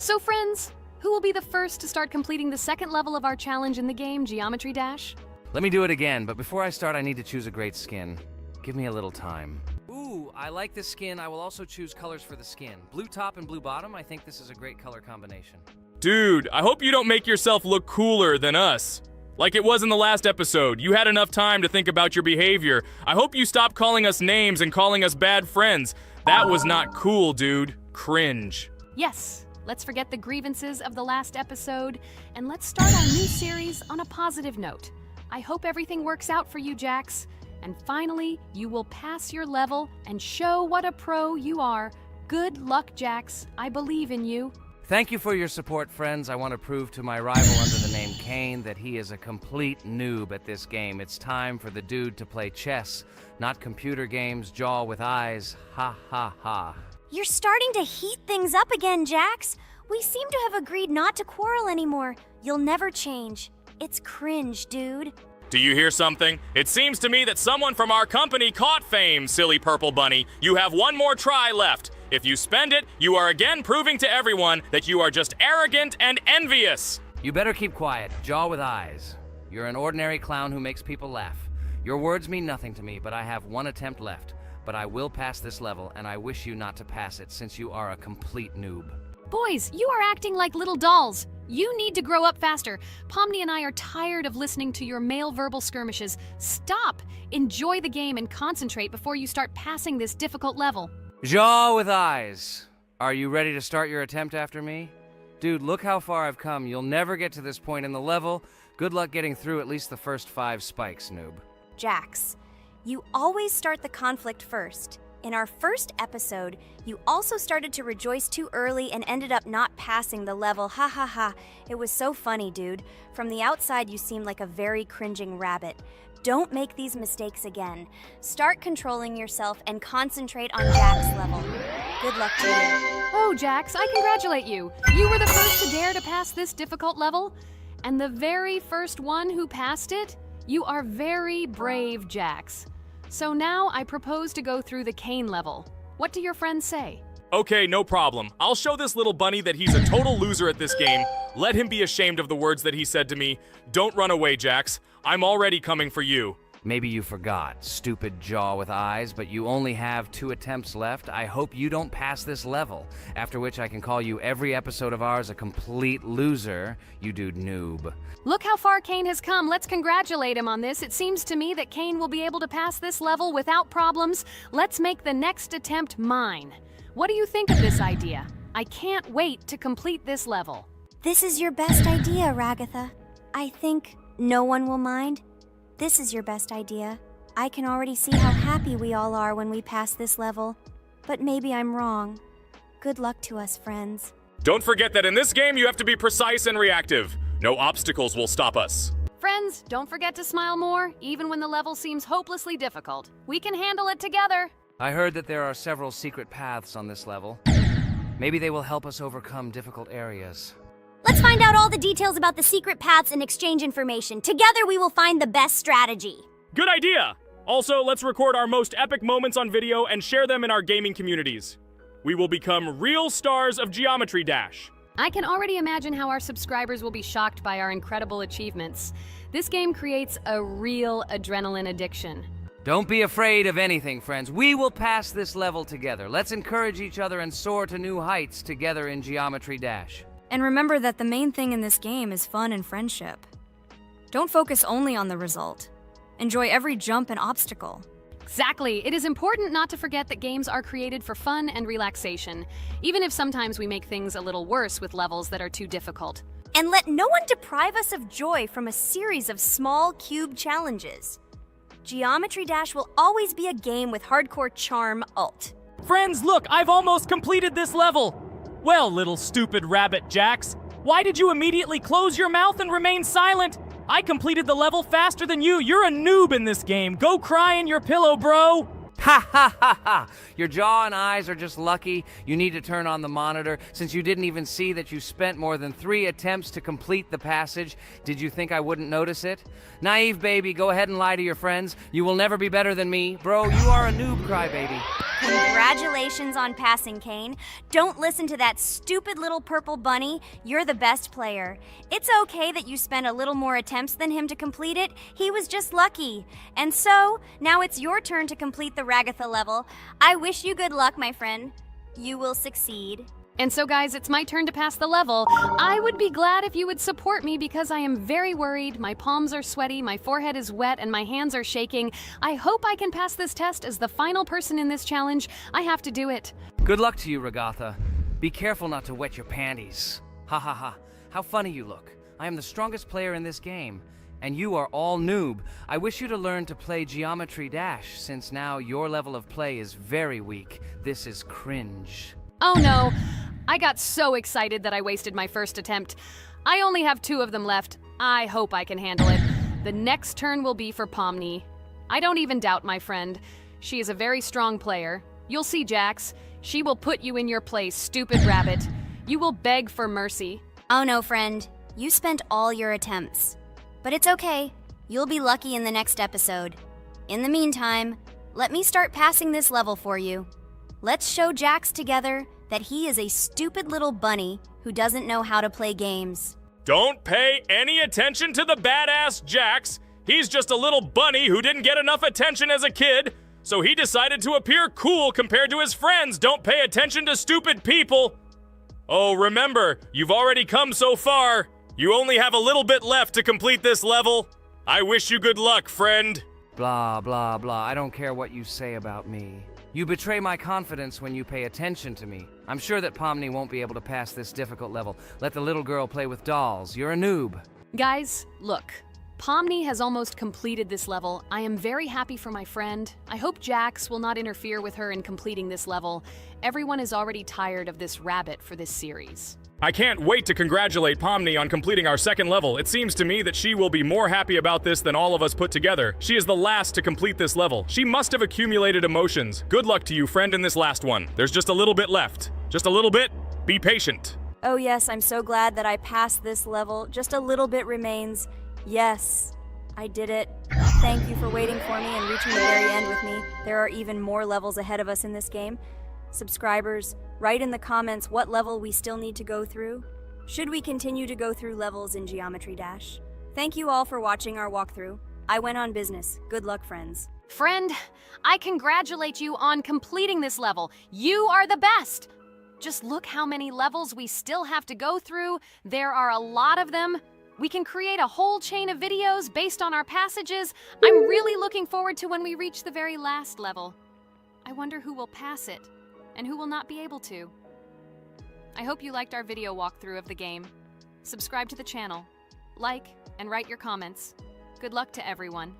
So friends, who will be the first to start completing the second level of our challenge in the game, Geometry Dash? Let me do it again, but before I start, I need to choose a great skin. Give me a little time. Ooh, I like this skin. I will also choose colors for the skin. Blue top and blue bottom. I think this is a great color combination. Dude, I hope you don't make yourself look cooler than us. Like it was in the last episode. You had enough time to think about your behavior. I hope you stop calling us names and calling us bad friends. That was not cool, dude. Cringe. Yes, let's forget the grievances of the last episode, and let's start our new series on a positive note. I hope everything works out for you, Jax. And finally, you will pass your level and show what a pro you are. Good luck, Jax. I believe in you. Thank you for your support, friends. I want to prove to my rival under the name Kane that he is a complete noob at this game. It's time for the dude to play chess, not computer games, jaw with eyes. Ha ha ha. You're starting to heat things up again, Jax. We seem to have agreed not to quarrel anymore. You'll never change. It's cringe, dude. Do you hear something? It seems to me that someone from our company caught fame, silly purple bunny. You have one more try left. If you spend it, you are again proving to everyone that you are just arrogant and envious. You better keep quiet, jaw with eyes. You're an ordinary clown who makes people laugh. Your words mean nothing to me, but I have one attempt left. But I will pass this level, and I wish you not to pass it since you are a complete noob. Boys, you are acting like little dolls. You need to grow up faster. Pomni and I are tired of listening to your male verbal skirmishes. Stop! Enjoy the game and concentrate before you start passing this difficult level. Jaw with eyes. Are you ready to start your attempt after me? Dude, look how far I've come. You'll never get to this point in the level. Good luck getting through at least the first 5 spikes, noob. Jax, you always start the conflict first. In our first episode, you also started to rejoice too early and ended up not passing the level. Ha ha ha. It was so funny, dude. From the outside, you seemed like a very cringing rabbit. Don't make these mistakes again. Start controlling yourself and concentrate on Jax's level. Good luck to you. Oh, Jax, I congratulate you. You were the first to dare to pass this difficult level, and the very first one who passed it. You are very brave, Jax. So now I propose to go through the Kane level. What do your friends say? Okay, no problem. I'll show this little bunny that he's a total loser at this game. Let him be ashamed of the words that he said to me. Don't run away, Jax. I'm already coming for you. Maybe you forgot, stupid jaw with eyes, but you only have 2 attempts left. I hope you don't pass this level, after which I can call you every episode of ours a complete loser, you dude noob. Look how far Kane has come. Let's congratulate him on this. It seems to me that Kane will be able to pass this level without problems. Let's make the next attempt mine. What do you think of this idea? I can't wait to complete this level. This is your best idea, Ragatha. I think no one will mind. This is your best idea. I can already see how happy we all are when we pass this level. But maybe I'm wrong. Good luck to us, friends. Don't forget that in this game you have to be precise and reactive. No obstacles will stop us. Friends, don't forget to smile more, even when the level seems hopelessly difficult. We can handle it together. I heard that there are several secret paths on this level. Maybe they will help us overcome difficult areas. Let's find out all the details about the secret paths and exchange information. Together we will find the best strategy. Good idea! Also, let's record our most epic moments on video and share them in our gaming communities. We will become real stars of Geometry Dash. I can already imagine how our subscribers will be shocked by our incredible achievements. This game creates a real adrenaline addiction. Don't be afraid of anything, friends. We will pass this level together. Let's encourage each other and soar to new heights together in Geometry Dash. And remember that the main thing in this game is fun and friendship. Don't focus only on the result. Enjoy every jump and obstacle. Exactly. It is important not to forget that games are created for fun and relaxation, even if sometimes we make things a little worse with levels that are too difficult. And let no one deprive us of joy from a series of small cube challenges. Geometry Dash will always be a game with hardcore charm ult. Friends, look, I've almost completed this level. Well, little stupid rabbit Jax, why did you immediately close your mouth and remain silent? I completed the level faster than you. You're a noob in this game. Go cry in your pillow, bro. Ha ha ha ha! Your jaw and eyes are just lucky. You need to turn on the monitor since you didn't even see that you spent more than 3 attempts to complete the passage. Did you think I wouldn't notice it? Naive baby, go ahead and lie to your friends. You will never be better than me. Bro, you are a noob crybaby. Congratulations on passing, Kane. Don't listen to that stupid little purple bunny. You're the best player. It's okay that you spent a little more attempts than him to complete it. He was just lucky. And so, now it's your turn to complete the Ragatha level. I wish you good luck, my friend. You will succeed. And so, guys, it's my turn to pass the level. I would be glad if you would support me because I am very worried. My palms are sweaty, my forehead is wet, and my hands are shaking. I hope I can pass this test as the final person in this challenge. I have to do it. Good luck to you, Ragatha. Be careful not to wet your panties. Ha ha ha. How funny you look. I am the strongest player in this game. And you are all noob. I wish you to learn to play Geometry Dash, since now your level of play is very weak. This is cringe. Oh no, I got so excited that I wasted my first attempt. I only have 2 of them left. I hope I can handle it. The next turn will be for Pomni. I don't even doubt my friend. She is a very strong player. You'll see, Jax. She will put you in your place, stupid rabbit. You will beg for mercy. Oh no, friend. You spent all your attempts. But it's okay. You'll be lucky in the next episode. In the meantime, let me start passing this level for you. Let's show Jax together that he is a stupid little bunny who doesn't know how to play games. Don't pay any attention to the badass Jax. He's just a little bunny who didn't get enough attention as a kid, so he decided to appear cool compared to his friends. Don't pay attention to stupid people. Oh, remember, you've already come so far. You only have a little bit left to complete this level. I wish you good luck, friend. Blah, blah, blah. I don't care what you say about me. You betray my confidence when you pay attention to me. I'm sure that Pomni won't be able to pass this difficult level. Let the little girl play with dolls. You're a noob. Guys, look. Pomni has almost completed this level. I am very happy for my friend. I hope Jax will not interfere with her in completing this level. Everyone is already tired of this rabbit for this series. I can't wait to congratulate Pomni on completing our second level. It seems to me that she will be more happy about this than all of us put together. She is the last to complete this level. She must have accumulated emotions. Good luck to you, friend, in this last one. There's just a little bit left. Just a little bit. Be patient. Oh yes, I'm so glad that I passed this level. Just a little bit remains. Yes, I did it. Thank you for waiting for me and reaching the very end with me. There are even more levels ahead of us in this game. Subscribers, write in the comments what level we still need to go through. Should we continue to go through levels in Geometry Dash? Thank you all for watching our walkthrough. I went on business. Good luck, friends. Friend, I congratulate you on completing this level. You are the best. Just look how many levels we still have to go through. There are a lot of them. We can create a whole chain of videos based on our passages. I'm really looking forward to when we reach the very last level. I wonder who will pass it and who will not be able to. I hope you liked our video walkthrough of the game. Subscribe to the channel, like, and write your comments. Good luck to everyone,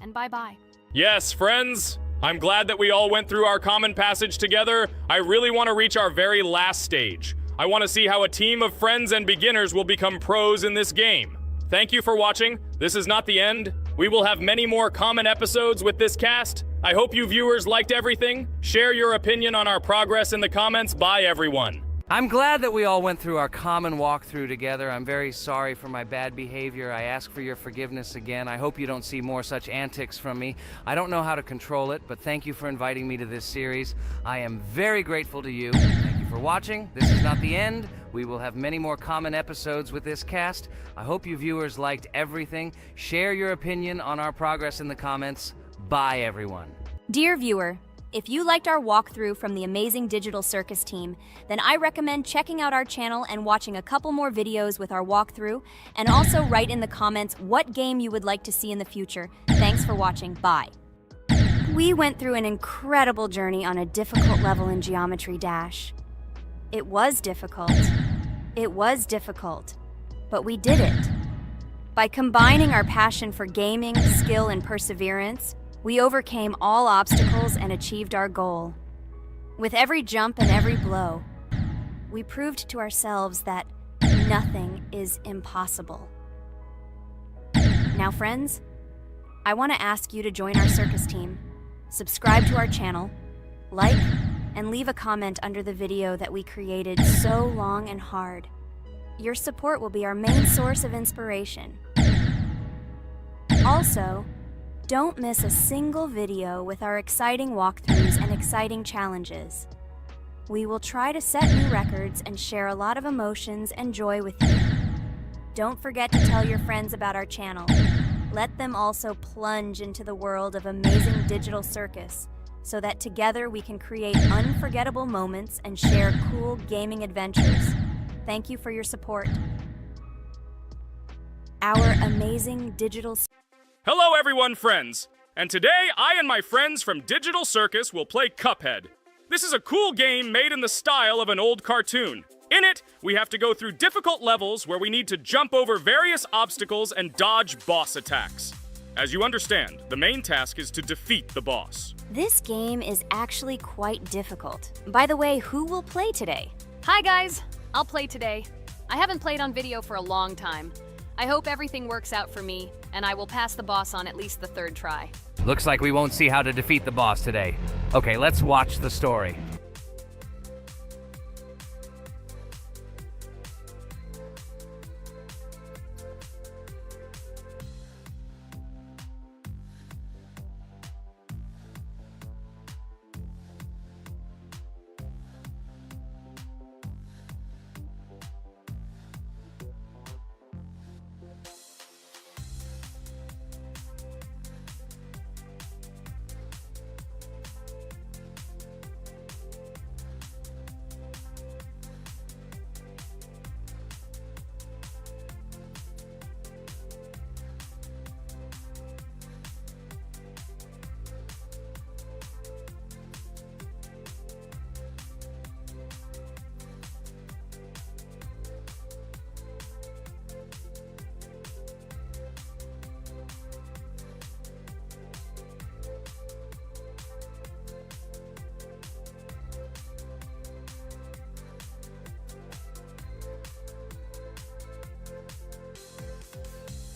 and bye-bye. Yes, friends. I'm glad that we all went through our common passage together. I really want to reach our very last stage. I want to see how a team of friends and beginners will become pros in this game. Thank you for watching. This is not the end. We will have many more common episodes with this cast. I hope you viewers liked everything. Share your opinion on our progress in the comments. Bye, everyone. I'm glad that we all went through our common walkthrough together. I'm very sorry for my bad behavior. I ask for your forgiveness again. I hope you don't see more such antics from me. I don't know how to control it, but thank you for inviting me to this series. I am very grateful to you. Thank you for watching. This is not the end. We will have many more common episodes with this cast. I hope you viewers liked everything. Share your opinion on our progress in the comments. Bye, everyone. Dear viewer, if you liked our walkthrough from the amazing Digital Circus team, then I recommend checking out our channel and watching a couple more videos with our walkthrough, and also write in the comments what game you would like to see in the future. Thanks for watching. Bye. We went through an incredible journey on a difficult level in Geometry Dash. It was difficult. It was difficult. But we did it. By combining our passion for gaming, skill, and perseverance, we overcame all obstacles and achieved our goal. With every jump and every blow, we proved to ourselves that nothing is impossible. Now, friends, I want to ask you to join our circus team, subscribe to our channel, like, and leave a comment under the video that we created so long and hard. Your support will be our main source of inspiration. Also, don't miss a single video with our exciting walkthroughs and and exciting challenges. We will try to set new records and share a lot of emotions and joy with you. Don't forget to tell your friends about our channel. Let them also plunge into the world of amazing digital circus so that together we can create unforgettable moments and share cool gaming adventures. Thank you for your support. Our amazing digital... Hello everyone, friends! And today, I and my friends from Digital Circus will play Cuphead. This is a cool game made in the style of an old cartoon. In it, we have to go through difficult levels where we need to jump over various obstacles and dodge boss attacks. As you understand, the main task is to defeat the boss. This game is actually quite difficult. By the way, who will play today? Hi guys, I'll play today. I haven't played on video for a long time. I hope everything works out for me, and I will pass the boss on at least the third try. Looks like we won't see how to defeat the boss today. Okay, let's watch the story.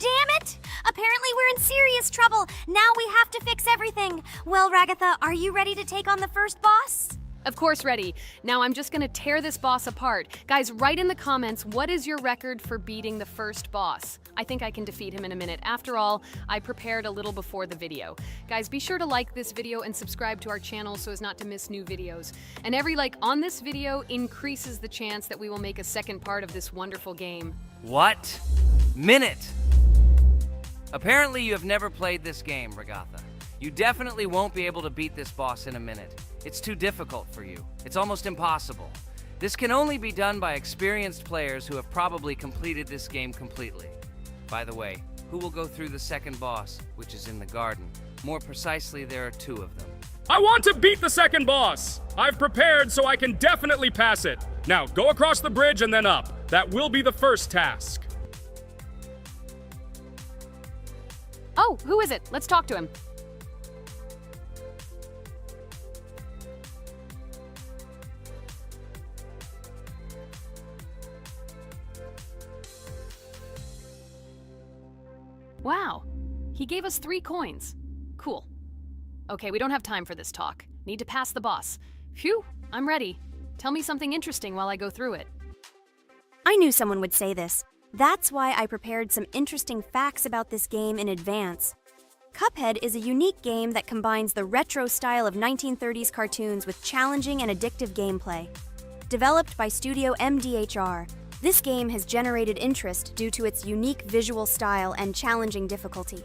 Damn it! Apparently we're in serious trouble. Now we have to fix everything. Well, Ragatha, are you ready to take on the first boss? Of course, ready. Now I'm just gonna tear this boss apart. Guys, write in the comments, what is your record for beating the first boss? I think I can defeat him in a minute. After all, I prepared a little before the video. Guys, be sure to like this video and subscribe to our channel so as not to miss new videos. And every like on this video increases the chance that we will make a second part of this wonderful game. What? Minute! Apparently you have never played this game, Ragatha. You definitely won't be able to beat this boss in a minute. It's too difficult for you. It's almost impossible. This can only be done by experienced players who have probably completed this game completely. By the way, who will go through the second boss, which is in the garden? More precisely, there are two of them. I want to beat the second boss! I've prepared so I can definitely pass it. Now, go across the bridge and then up. That will be the first task. Oh, who is it? Let's talk to him. Wow, he gave us 3 coins. Cool. Okay, we don't have time for this talk. Need to pass the boss. Phew, I'm ready. Tell me something interesting while I go through it. I knew someone would say this. That's why I prepared some interesting facts about this game in advance. Cuphead is a unique game that combines the retro style of 1930s cartoons with challenging and addictive gameplay. Developed by Studio MDHR, this game has generated interest due to its unique visual style and challenging difficulty.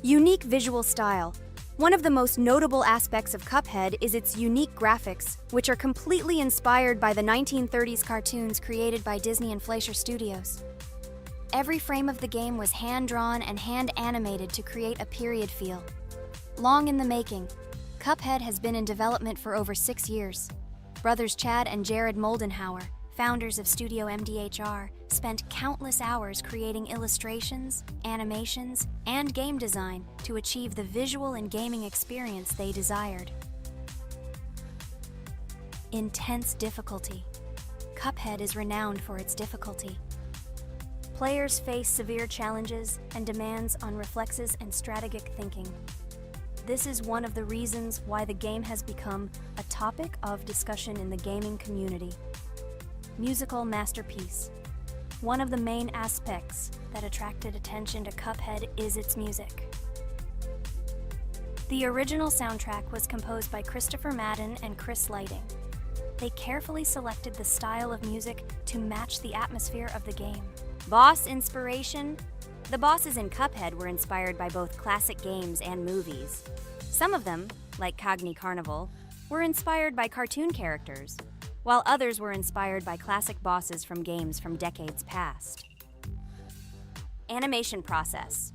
Unique visual style. One of the most notable aspects of Cuphead is its unique graphics, which are completely inspired by the 1930s cartoons created by Disney and Fleischer Studios. Every frame of the game was hand-drawn and hand-animated to create a period feel. Long in the making, Cuphead has been in development for over 6 years. Brothers Chad and Jared Moldenhauer, founders of Studio MDHR, spent countless hours creating illustrations, animations, and game design to achieve the visual and gaming experience they desired. Intense difficulty. Cuphead is renowned for its difficulty. Players face severe challenges and demands on reflexes and strategic thinking. This is one of the reasons why the game has become a topic of discussion in the gaming community. Musical masterpiece. One of the main aspects that attracted attention to Cuphead is its music. The original soundtrack was composed by Christopher Madden and Chris Lighting. They carefully selected the style of music to match the atmosphere of the game. Boss inspiration? The bosses in Cuphead were inspired by both classic games and movies. Some of them, like Cogni Carnival, were inspired by cartoon characters, while others were inspired by classic bosses from games from decades past. Animation process.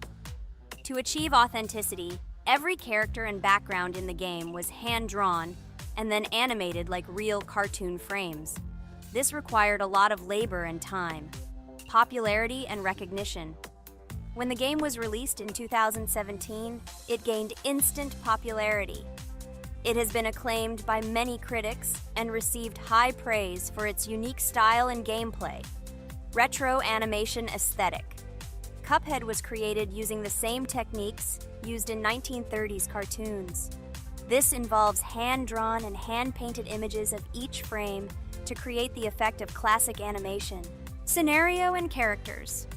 To achieve authenticity, every character and background in the game was hand-drawn and then animated like real cartoon frames. This required a lot of labor and time, popularity and recognition. When the game was released in 2017, it gained instant popularity. It has been acclaimed by many critics and received high praise for its unique style and gameplay. Retro animation aesthetic. Cuphead was created using the same techniques used in 1930s cartoons. This involves hand-drawn and hand-painted images of each frame to create the effect of classic animation. Scenario and characters.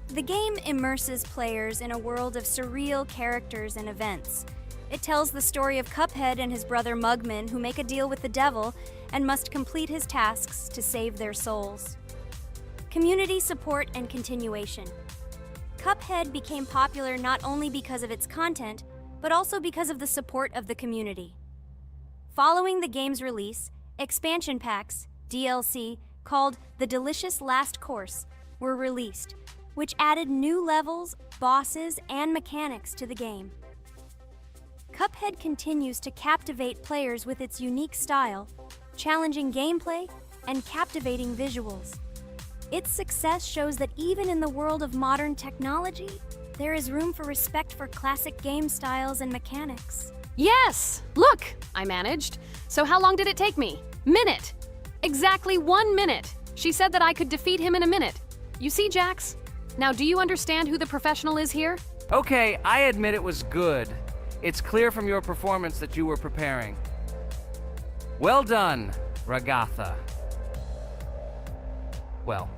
The game immerses players in a world of surreal characters and events. It tells the story of Cuphead and his brother Mugman, who make a deal with the devil and must complete his tasks to save their souls. Community support and continuation. Cuphead became popular not only because of its content, but also because of the support of the community. Following the game's release, expansion packs, DLC, called The Delicious Last Course, were released, which added new levels, bosses, and mechanics to the game. Cuphead continues to captivate players with its unique style, challenging gameplay, and captivating visuals. Its success shows that even in the world of modern technology, there is room for respect for classic game styles and mechanics. Yes! Look! I managed. So how long did it take me? Minute! Exactly 1 minute! She said that I could defeat him in a minute. You see, Jax? Now, do you understand who the professional is here? Okay, I admit it was good. It's clear from your performance that you were preparing. Well done, Ragatha. Well,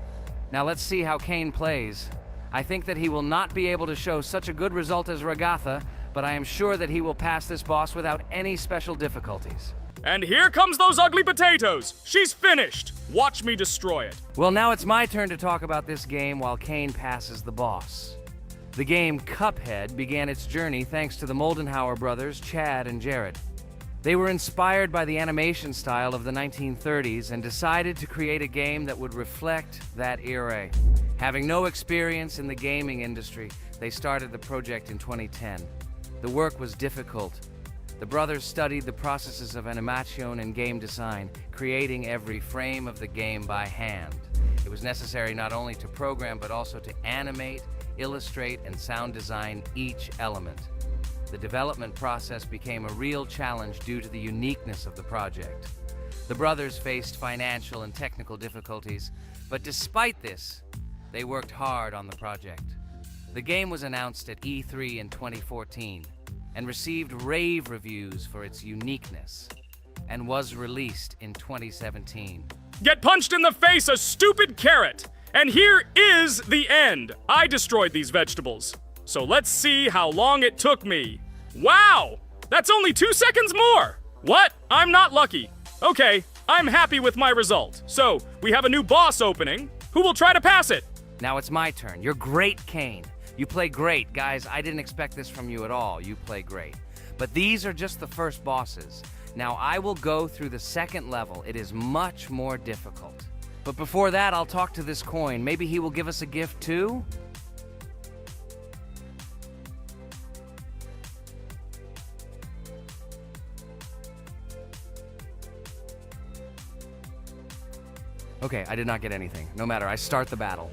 now let's see how Kane plays. I think that he will not be able to show such a good result as Ragatha, but I am sure that he will pass this boss without any special difficulties. And here comes those ugly potatoes! She's finished! Watch me destroy it. Well, now it's my turn to talk about this game while Kane passes the boss. The game Cuphead began its journey thanks to the Moldenhauer brothers, Chad and Jared. They were inspired by the animation style of the 1930s and decided to create a game that would reflect that era. Having no experience in the gaming industry, they started the project in 2010. The work was difficult. The brothers studied the processes of animation and game design, creating every frame of the game by hand. It was necessary not only to program, but also to animate, illustrate, and sound design each element. The development process became a real challenge due to the uniqueness of the project. The brothers faced financial and technical difficulties, but despite this, they worked hard on the project. The game was announced at E3 in 2014 and received rave reviews for its uniqueness, and was released in 2017. Get punched in the face, a stupid carrot! And here is the end. I destroyed these vegetables. So let's see how long it took me. Wow! That's only 2 seconds more! What? I'm not lucky. Okay, I'm happy with my result. So, we have a new boss opening. Who will try to pass it? Now it's my turn. You're great, Kane. You play great. Guys, I didn't expect this from you at all. You play great. But these are just the first bosses. Now I will go through the second level. It is much more difficult. But before that, I'll talk to this coin. Maybe he will give us a gift too? Okay, I did not get anything. No matter, I start the battle.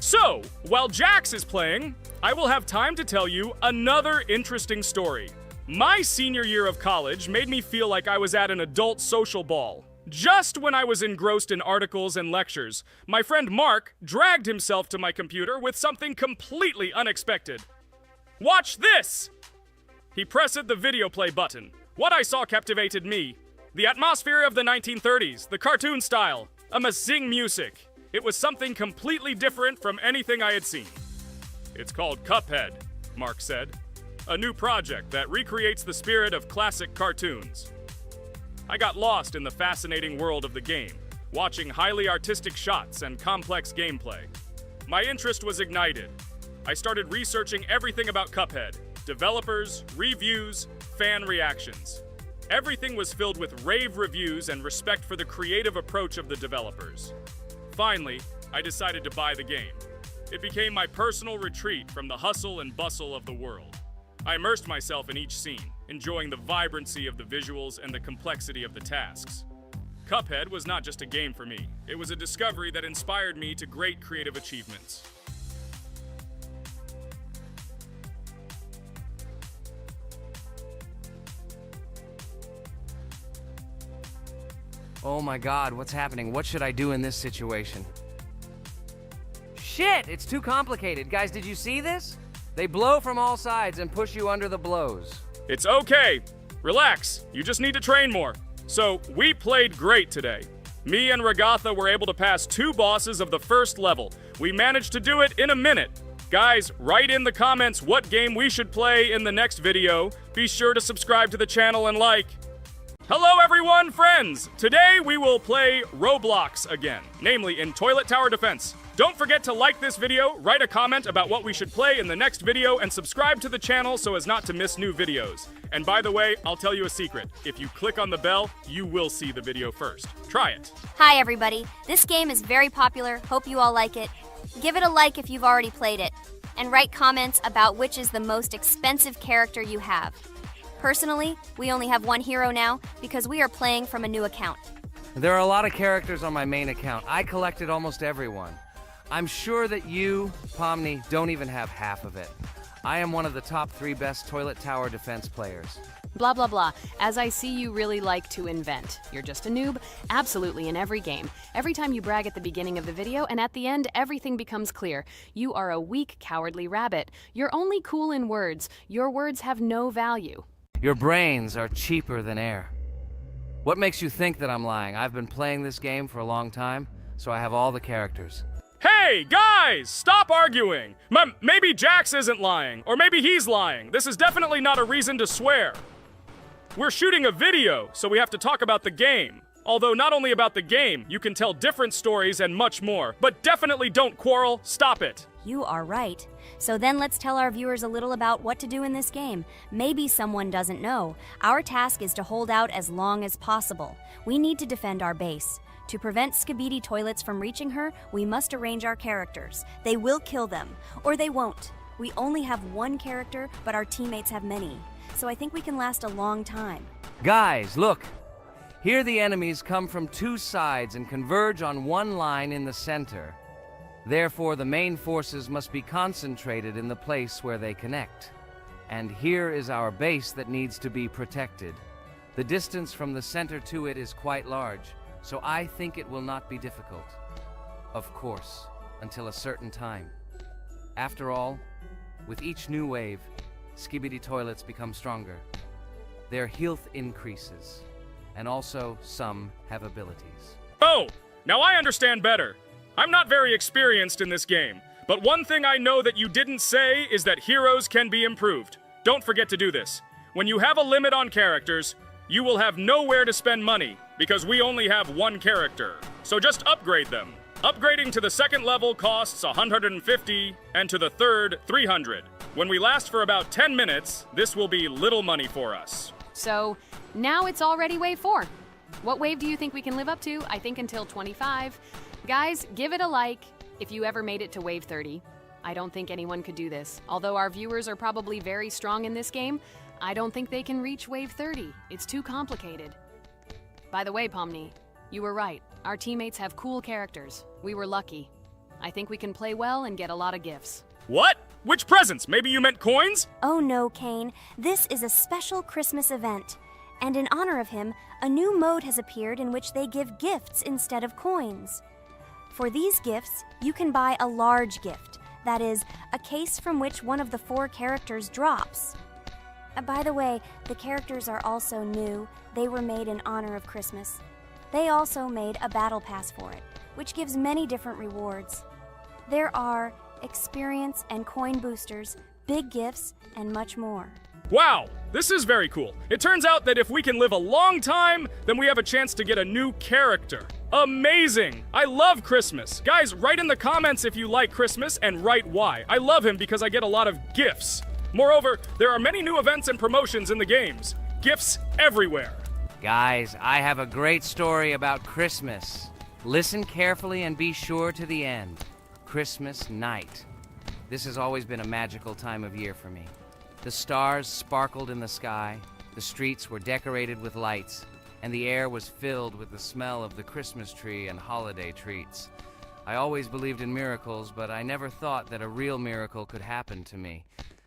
So, while Jax is playing, I will have time to tell you another interesting story. My senior year of college made me feel like I was at an adult social ball. Just when I was engrossed in articles and lectures, my friend Mark dragged himself to my computer with something completely unexpected. Watch this! He pressed the video play button. What I saw captivated me. The atmosphere of the 1930s, the cartoon style, amazing music. It was something completely different from anything I had seen. It's called Cuphead, Mark said. A new project that recreates the spirit of classic cartoons. I got lost in the fascinating world of the game, watching highly artistic shots and complex gameplay. My interest was ignited. I started researching everything about Cuphead, developers, reviews, fan reactions. Everything was filled with rave reviews and respect for the creative approach of the developers. Finally, I decided to buy the game. It became my personal retreat from the hustle and bustle of the world. I immersed myself in each scene, enjoying the vibrancy of the visuals and the complexity of the tasks. Cuphead was not just a game for me. It was a discovery that inspired me to great creative achievements. Oh my god, what's happening? What should I do in this situation? Shit, it's too complicated. Guys, did you see this? They blow from all sides and push you under the blows. It's okay. Relax. You just need to train more. So, we played great today. Me and Ragatha were able to pass 2 bosses of the first level. We managed to do it in a minute. Guys, write in the comments what game we should play in the next video. Be sure to subscribe to the channel and like. Hello everyone, friends! Today we will play Roblox again, namely in Toilet Tower Defense. Don't forget to like this video, write a comment about what we should play in the next video, and subscribe to the channel so as not to miss new videos. And by the way, I'll tell you a secret. If you click on the bell, you will see the video first. Try it. Hi everybody, this game is very popular, hope you all like it. Give it a like if you've already played it, and write comments about which is the most expensive character you have. Personally, we only have one hero now because we are playing from a new account. There are a lot of characters on my main account. I collected almost everyone. I'm sure that you, Pomni, don't even have half of it. I am one of the top 3 best Toilet Tower Defense players. Blah, blah, blah. As I see you really like to invent. You're just a noob? Absolutely, in every game. Every time you brag at the beginning of the video, and at the end, everything becomes clear. You are a weak, cowardly rabbit. You're only cool in words. Your words have no value. Your brains are cheaper than air. What makes you think that I'm lying? I've been playing this game for a long time, so I have all the characters. Hey, guys! Stop arguing! Maybe Jax isn't lying, or maybe he's lying. This is definitely not a reason to swear. We're shooting a video, so we have to talk about the game. Although not only about the game, you can tell different stories and much more. But definitely don't quarrel. Stop it. You are right. So then let's tell our viewers a little about what to do in this game. Maybe someone doesn't know. Our task is to hold out as long as possible. We need to defend our base. To prevent Skibidi Toilets from reaching her, we must arrange our characters. They will kill them, or they won't. We only have one character, but our teammates have many. So I think we can last a long time. Guys, look! Here the enemies come from 2 sides and converge on one line in the center. Therefore, the main forces must be concentrated in the place where they connect. And here is our base that needs to be protected. The distance from the center to it is quite large, so I think it will not be difficult. Of course, until a certain time. After all, with each new wave, Skibidi Toilets become stronger. Their health increases, and also some have abilities. Oh, now I understand better. I'm not very experienced in this game, but one thing I know that you didn't say is that heroes can be improved. Don't forget to do this. When you have a limit on characters, you will have nowhere to spend money, because we only have one character. So just upgrade them. Upgrading to the 2nd level costs 150, and to the 3rd, 300. When we last for about 10 minutes, this will be little money for us. So, now it's already wave 4. What wave do you think we can live up to? I think until 25. Guys, give it a like if you ever made it to wave 30. I don't think anyone could do this. Although our viewers are probably very strong in this game, I don't think they can reach wave 30. It's too complicated. By the way, Pomni, you were right. Our teammates have cool characters. We were lucky. I think we can play well and get a lot of gifts. What? Which presents? Maybe you meant coins? Oh no, Kane. This is a special Christmas event. And in honor of him, a new mode has appeared in which they give gifts instead of coins. For these gifts, you can buy a large gift. That is, a case from which one of the 4 characters drops. By the way, the characters are also new. They were made in honor of Christmas. They also made a battle pass for it, which gives many different rewards. There are experience, and coin boosters, big gifts, and much more. Wow, this is very cool. It turns out that if we can live a long time, then we have a chance to get a new character. Amazing! I love Christmas. Guys, write in the comments if you like Christmas and write why. I love him because I get a lot of gifts. Moreover, there are many new events and promotions in the games. Gifts everywhere. Guys, I have a great story about Christmas. Listen carefully and be sure to the end. Christmas night. This has always been a magical time of year for me. The stars sparkled in the sky, the streets were decorated with lights, and the air was filled with the smell of the Christmas tree and holiday treats. I always believed in miracles, but I never thought that a real miracle could happen to me.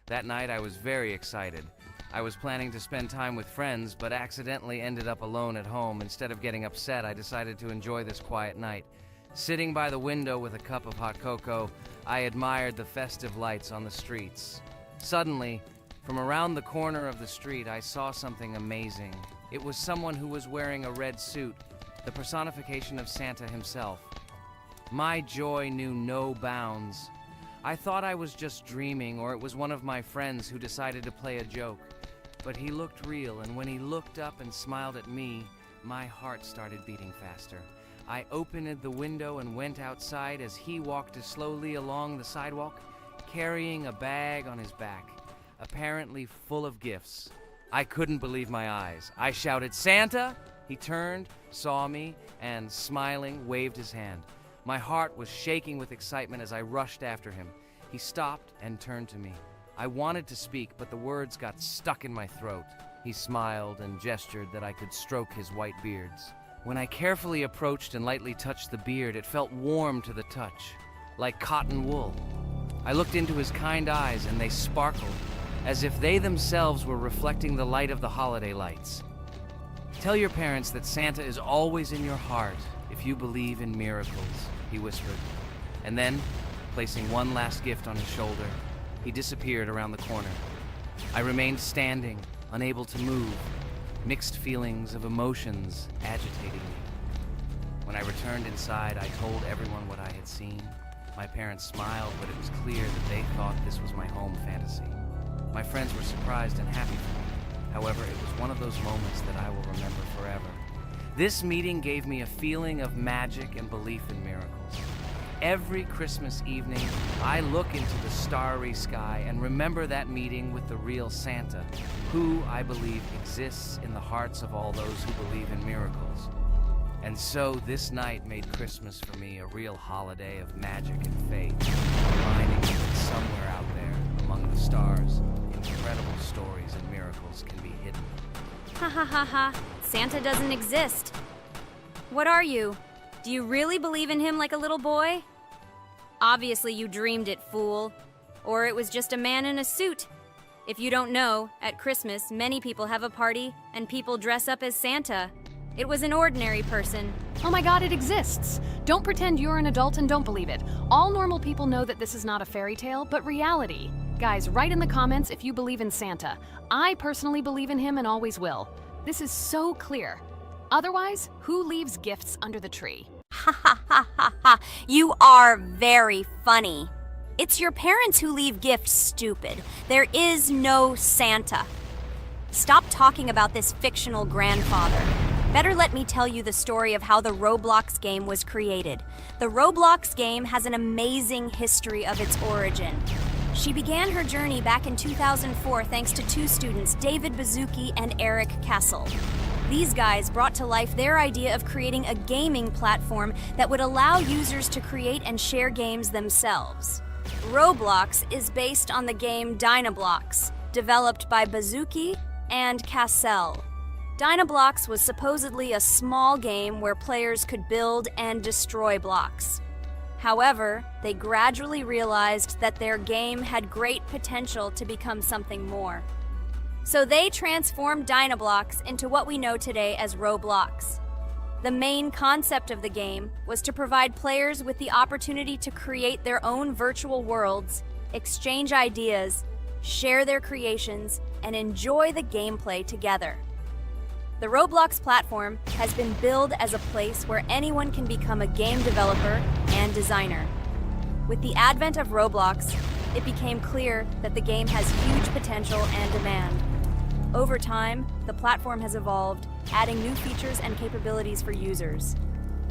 That night I was very excited. I was planning to spend time with friends, but accidentally ended up alone at home. Instead of getting upset, I decided to enjoy this quiet night. Sitting by the window with a cup of hot cocoa, I admired the festive lights on the streets. Suddenly, from around the corner of the street, I saw something amazing. It was someone who was wearing a red suit, the personification of Santa himself. My joy knew no bounds. I thought I was just dreaming, or it was one of my friends who decided to play a joke. But he looked real, and when he looked up and smiled at me, my heart started beating faster. I opened the window and went outside as he walked slowly along the sidewalk, carrying a bag on his back, apparently full of gifts. I couldn't believe my eyes. I shouted, "Santa!" He turned, saw me, and smiling, waved his hand. My heart was shaking with excitement as I rushed after him. He stopped and turned to me. I wanted to speak, but the words got stuck in my throat. He smiled and gestured that I could stroke his white beards. When I carefully approached and lightly touched the beard, it felt warm to the touch, like cotton wool. I looked into his kind eyes, and they sparkled, as if they themselves were reflecting the light of the holiday lights. "Tell your parents that Santa is always in your heart if you believe in miracles," he whispered. And then, placing one last gift on his shoulder, he disappeared around the corner. I remained standing, unable to move, mixed feelings of emotions agitating me. When I returned inside, I told everyone what I had seen. My parents smiled, but it was clear that they thought this was my home fantasy. My friends were surprised and happy for me. However, it was one of those moments that I will remember forever. This meeting gave me a feeling of magic and belief in miracles. Every Christmas evening, I look into the starry sky and remember that meeting with the real Santa, who, I believe, exists in the hearts of all those who believe in miracles. And so this night made Christmas for me a real holiday of magic and faith, reminding me that somewhere out there, among the stars, incredible stories and miracles can be hidden. Ha ha ha ha. Santa doesn't exist. What are you? Do you really believe in him like a little boy? Obviously you dreamed it, fool. Or it was just a man in a suit. If you don't know, at Christmas, many people have a party and people dress up as Santa. It was an ordinary person. Oh my god, it exists! Don't pretend you're an adult and don't believe it. All normal people know that this is not a fairy tale, but reality. Guys, write in the comments if you believe in Santa. I personally believe in him and always will. This is so clear. Otherwise, who leaves gifts under the tree? Ha ha ha ha ha. You are very funny. It's your parents who leave gifts, stupid. There is no Santa. Stop talking about this fictional grandfather. Better let me tell you the story of how the Roblox game was created. The Roblox game has an amazing history of its origin. She began her journey back in 2004 thanks to two students, David Bazuki and Eric Castle. These guys brought to life their idea of creating a gaming platform that would allow users to create and share games themselves. Roblox is based on the game Dynablox, developed by Bazuki and Cassell. Dynablox was supposedly a small game where players could build and destroy blocks. However, they gradually realized that their game had great potential to become something more. So they transformed Dynablox into what we know today as Roblox. The main concept of the game was to provide players with the opportunity to create their own virtual worlds, exchange ideas, share their creations, and enjoy the gameplay together. The Roblox platform has been billed as a place where anyone can become a game developer and designer. With the advent of Roblox, it became clear that the game has huge potential and demand. Over time, the platform has evolved, adding new features and capabilities for users.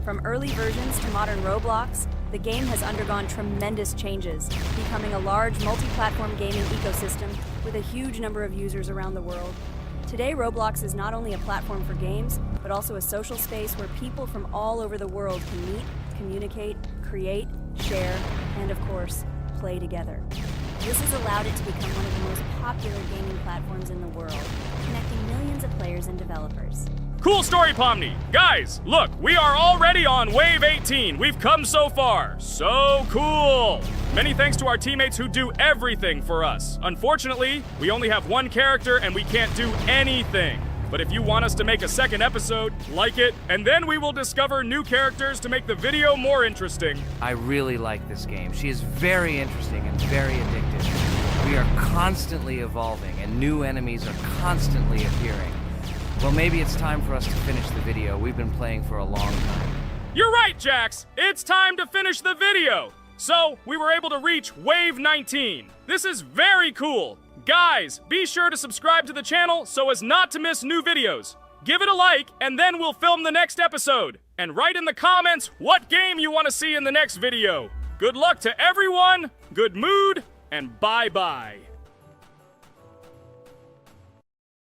From early versions to modern Roblox, the game has undergone tremendous changes, becoming a large multi-platform gaming ecosystem with a huge number of users around the world. Today, Roblox is not only a platform for games, but also a social space where people from all over the world can meet, communicate, create, share, and of course, play together. This has allowed it to become one of the most popular gaming platforms in the world, connecting millions of players and developers. Cool story, Pomni. Guys, look, we are already on Wave 18. We've come so far. So cool. Many thanks to our teammates who do everything for us. Unfortunately, we only have one character and we can't do anything. But if you want us to make a second episode, like it, and then we will discover new characters to make the video more interesting. I really like this game. She is very interesting and very addictive. We are constantly evolving and new enemies are constantly appearing. Well, maybe it's time for us to finish the video. We've been playing for a long time. You're right, Jax. It's time to finish the video. So, we were able to reach Wave 19. This is very cool. Guys, be sure to subscribe to the channel so as not to miss new videos. Give it a like, and then we'll film the next episode. And write in the comments what game you want to see in the next video. Good luck to everyone, good mood, and bye-bye.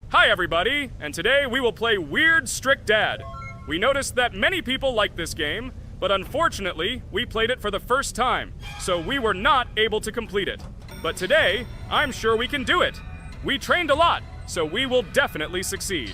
Hi everybody, and today we will play Weird Strict Dad. We noticed that many people like this game, but unfortunately, we played it for the first time, so we were not able to complete it. But today, I'm sure we can do it. We trained a lot, so we will definitely succeed.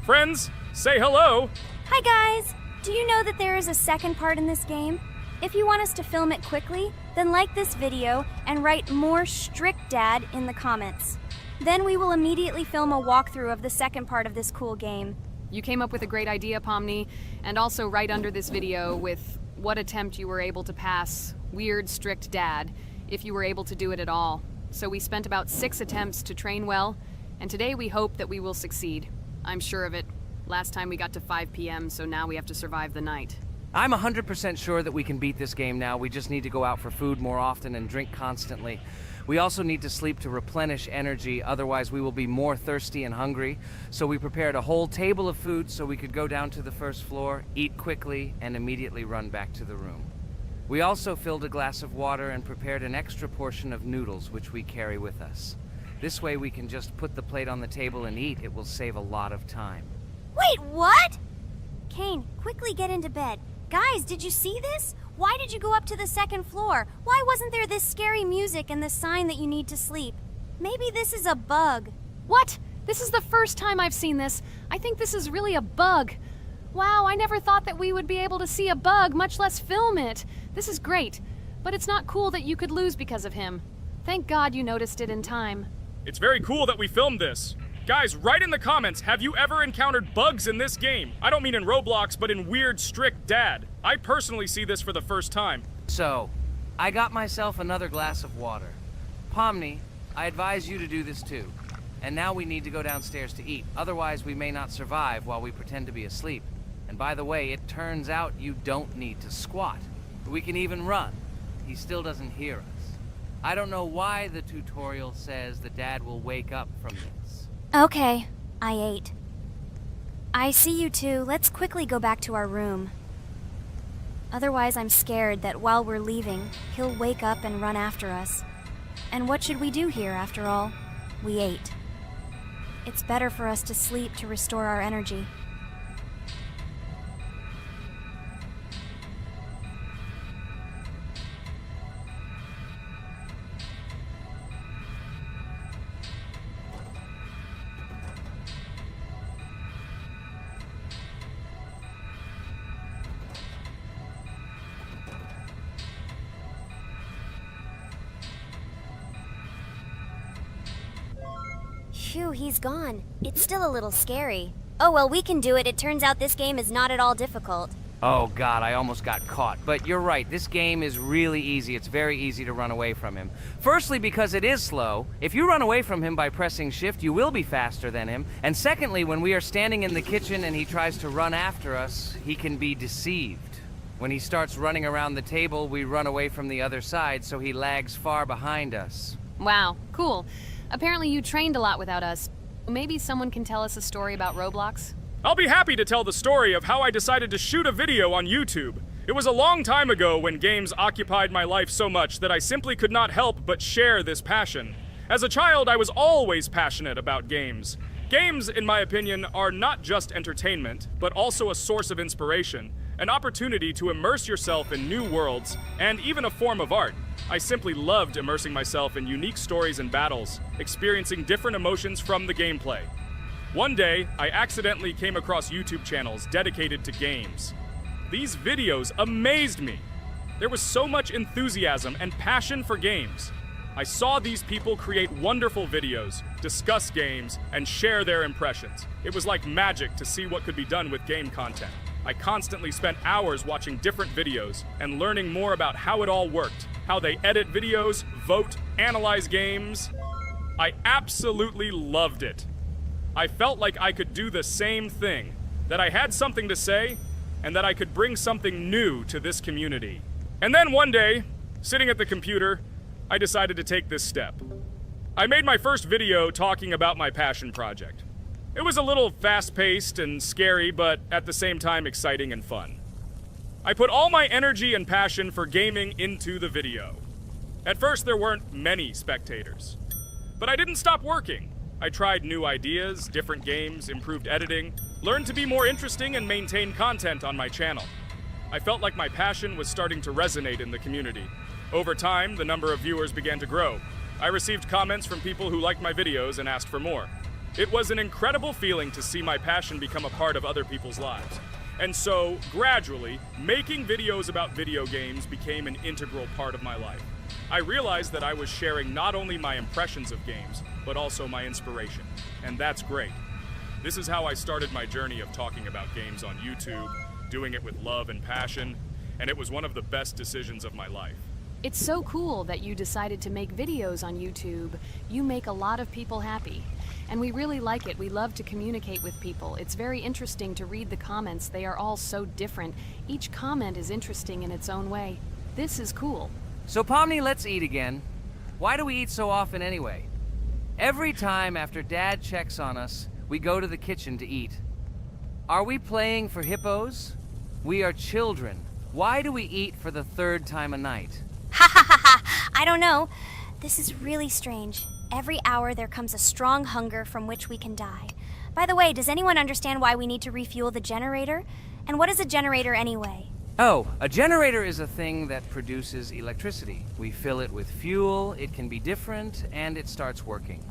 Friends, say hello. Hi guys! Do you know that there is a second part in this game? If you want us to film it quickly, then like this video and write more Strict Dad in the comments. Then we will immediately film a walkthrough of the second part of this cool game. You came up with a great idea, Pomni, and also right under this video with what attempt you were able to pass Weird Strict Dad, if you were able to do it at all. So we spent about 6 attempts to train well, and today we hope that we will succeed. I'm sure of it. Last time we got to 5 p.m., so now we have to survive the night. I'm 100% sure that we can beat this game now. We just need to go out for food more often and drink constantly. We also need to sleep to replenish energy, otherwise we will be more thirsty and hungry. So we prepared a whole table of food so we could go down to the first floor, eat quickly, and immediately run back to the room. We also filled a glass of water and prepared an extra portion of noodles, which we carry with us. This way we can just put the plate on the table and eat. It will save a lot of time. Wait, what? Kane, quickly get into bed. Guys, did you see this? Why did you go up to the second floor? Why wasn't there this scary music and the sign that you need to sleep? Maybe this is a bug. What? This is the first time I've seen this. I think this is really a bug. Wow, I never thought that we would be able to see a bug, much less film it. This is great, but it's not cool that you could lose because of him. Thank God you noticed it in time. It's very cool that we filmed this. Guys, write in the comments, have you ever encountered bugs in this game? I don't mean in Roblox, but in Weird Strict Dad. I personally see this for the first time. So, I got myself another glass of water. Pomni, I advise you to do this too. And now we need to go downstairs to eat. Otherwise, we may not survive while we pretend to be asleep. And by the way, it turns out you don't need to squat. We can even run. He still doesn't hear us. I don't know why the tutorial says that Dad will wake up from this. Okay, I ate. I see you two. Let's quickly go back to our room. Otherwise, I'm scared that while we're leaving, he'll wake up and run after us. And what should we do here, after all? We ate. It's better for us to sleep to restore our energy. Phew, he's gone. It's still a little scary. Oh well, we can do it. It turns out this game is not at all difficult. Oh God, I almost got caught. But you're right, this game is really easy. It's very easy to run away from him. Firstly, because it is slow. If you run away from him by pressing shift, you will be faster than him. And secondly, when we are standing in the kitchen and he tries to run after us, he can be deceived. When he starts running around the table, we run away from the other side so he lags far behind us. Wow, cool. Apparently you trained a lot without us. Maybe someone can tell us a story about Roblox? I'll be happy to tell the story of how I decided to shoot a video on YouTube. It was a long time ago when games occupied my life so much that I simply could not help but share this passion. As a child, I was always passionate about games. Games, in my opinion, are not just entertainment, but also a source of inspiration, an opportunity to immerse yourself in new worlds, and even a form of art. I simply loved immersing myself in unique stories and battles, experiencing different emotions from the gameplay. One day, I accidentally came across YouTube channels dedicated to games. These videos amazed me. There was so much enthusiasm and passion for games. I saw these people create wonderful videos, discuss games, and share their impressions. It was like magic to see what could be done with game content. I constantly spent hours watching different videos and learning more about how it all worked, how they edit videos, vote, analyze games. I absolutely loved it. I felt like I could do the same thing, that I had something to say, and that I could bring something new to this community. And then one day, sitting at the computer, I decided to take this step. I made my first video talking about my passion project. It was a little fast-paced and scary, but at the same time exciting and fun. I put all my energy and passion for gaming into the video. At first, there weren't many spectators. But I didn't stop working. I tried new ideas, different games, improved editing, learned to be more interesting, and maintain content on my channel. I felt like my passion was starting to resonate in the community. Over time, the number of viewers began to grow. I received comments from people who liked my videos and asked for more. It was an incredible feeling to see my passion become a part of other people's lives. And so, gradually, making videos about video games became an integral part of my life. I realized that I was sharing not only my impressions of games, but also my inspiration. And that's great. This is how I started my journey of talking about games on YouTube, doing it with love and passion, and it was one of the best decisions of my life. It's so cool that you decided to make videos on YouTube. You make a lot of people happy. And we really like it. We love to communicate with people. It's very interesting to read the comments. They are all so different. Each comment is interesting in its own way. This is cool. So Pomni, let's eat again. Why do we eat so often anyway? Every time after Dad checks on us, we go to the kitchen to eat. Are we playing for hippos? We are children. Why do we eat for the third time a night? Ha ha ha ha! I don't know. This is really strange. Every hour there comes a strong hunger from which we can die. By the way, does anyone understand why we need to refuel the generator? And what is a generator anyway? Oh, a generator is a thing that produces electricity. We fill it with fuel, it can be different, and it starts working.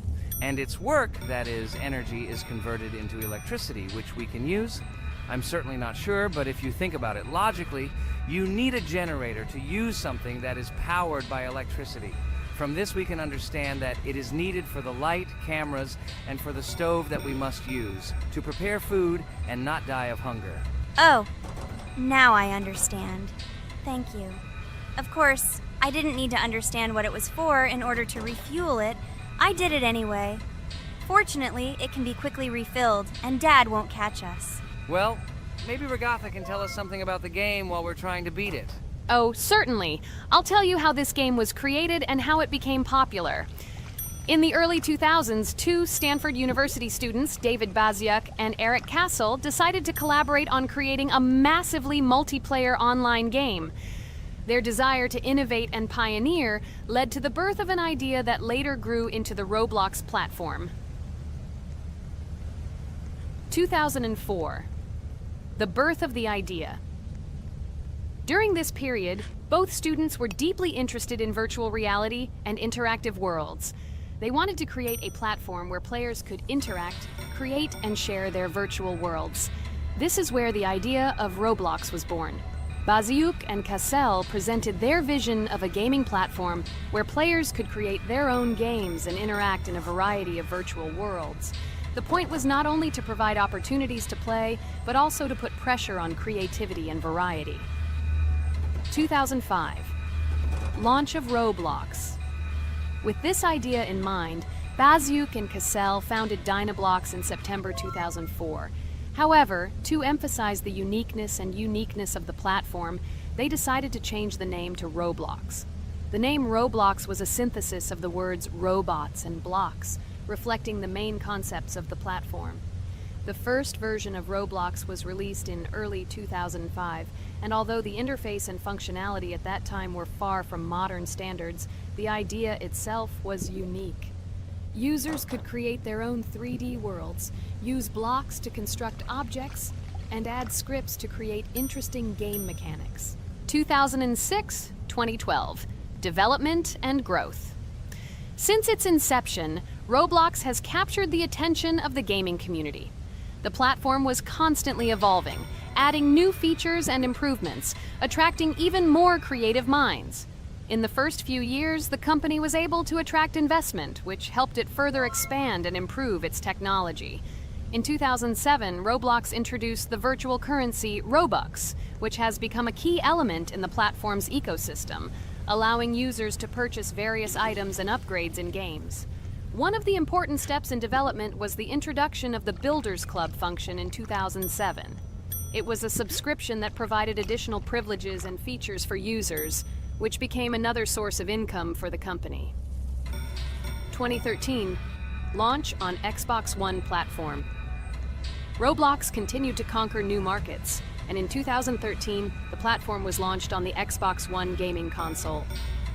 And its work, that is, energy, is converted into electricity, which we can use. I'm certainly not sure, but if you think about it logically, you need a generator to use something that is powered by electricity. From this we can understand that it is needed for the light, cameras, and for the stove that we must use, to prepare food and not die of hunger. Oh, now I understand. Thank you. Of course, I didn't need to understand what it was for in order to refuel it. I did it anyway. Fortunately, it can be quickly refilled, and Dad won't catch us. Well, maybe Regatha can tell us something about the game while we're trying to beat it. Oh, certainly. I'll tell you how this game was created and how it became popular. In the early 2000s, two Stanford University students, David Baziuk and Eric Castle, decided to collaborate on creating a massively multiplayer online game. Their desire to innovate and pioneer led to the birth of an idea that later grew into the Roblox platform. 2004. The birth of the idea. During this period, both students were deeply interested in virtual reality and interactive worlds. They wanted to create a platform where players could interact, create, and share their virtual worlds. This is where the idea of Roblox was born. Baziuk and Cassell presented their vision of a gaming platform where players could create their own games and interact in a variety of virtual worlds. The point was not only to provide opportunities to play, but also to put pressure on creativity and variety. 2005. Launch of Roblox. With this idea in mind, Baziuk and Cassell founded Dynablocks in September 2004. However, to emphasize the uniqueness of the platform, they decided to change the name to Roblox. The name Roblox was a synthesis of the words robots and blocks, reflecting the main concepts of the platform. The first version of Roblox was released in early 2005, and although the interface and functionality at that time were far from modern standards, the idea itself was unique. Users could create their own 3D worlds, use blocks to construct objects, and add scripts to create interesting game mechanics. 2006-2012. Development and growth. Since its inception, Roblox has captured the attention of the gaming community. The platform was constantly evolving, adding new features and improvements, attracting even more creative minds. In the first few years, the company was able to attract investment, which helped it further expand and improve its technology. In 2007, Roblox introduced the virtual currency Robux, which has become a key element in the platform's ecosystem, allowing users to purchase various items and upgrades in games. One of the important steps in development was the introduction of the Builders Club function in 2007. It was a subscription that provided additional privileges and features for users, which became another source of income for the company. 2013, launch on Xbox One platform. Roblox continued to conquer new markets, and in 2013, the platform was launched on the Xbox One gaming console.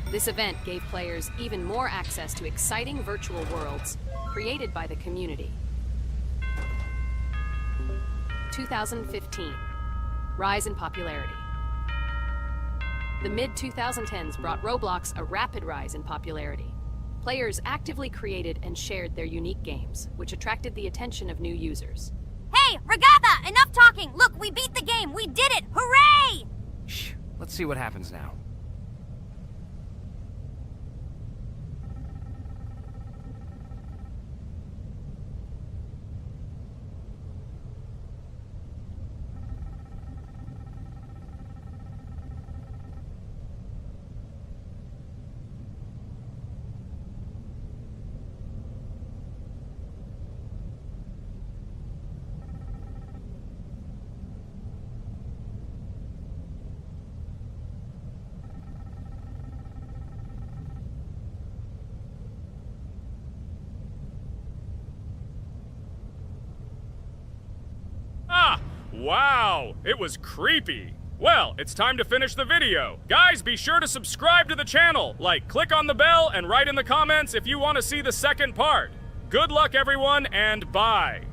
This event gave players even more access to exciting virtual worlds created by the community. 2015, rise in popularity. The mid-2010s brought Roblox a rapid rise in popularity. Players actively created and shared their unique games, which attracted the attention of new users. Hey, Regatha, enough talking! Look, we beat the game! We did it! Hooray! Shh, let's see what happens now. Wow, it was creepy. Well, it's time to finish the video. Guys, be sure to subscribe to the channel. Click on the bell and write in the comments if you want to see the second part. Good luck, everyone, and bye.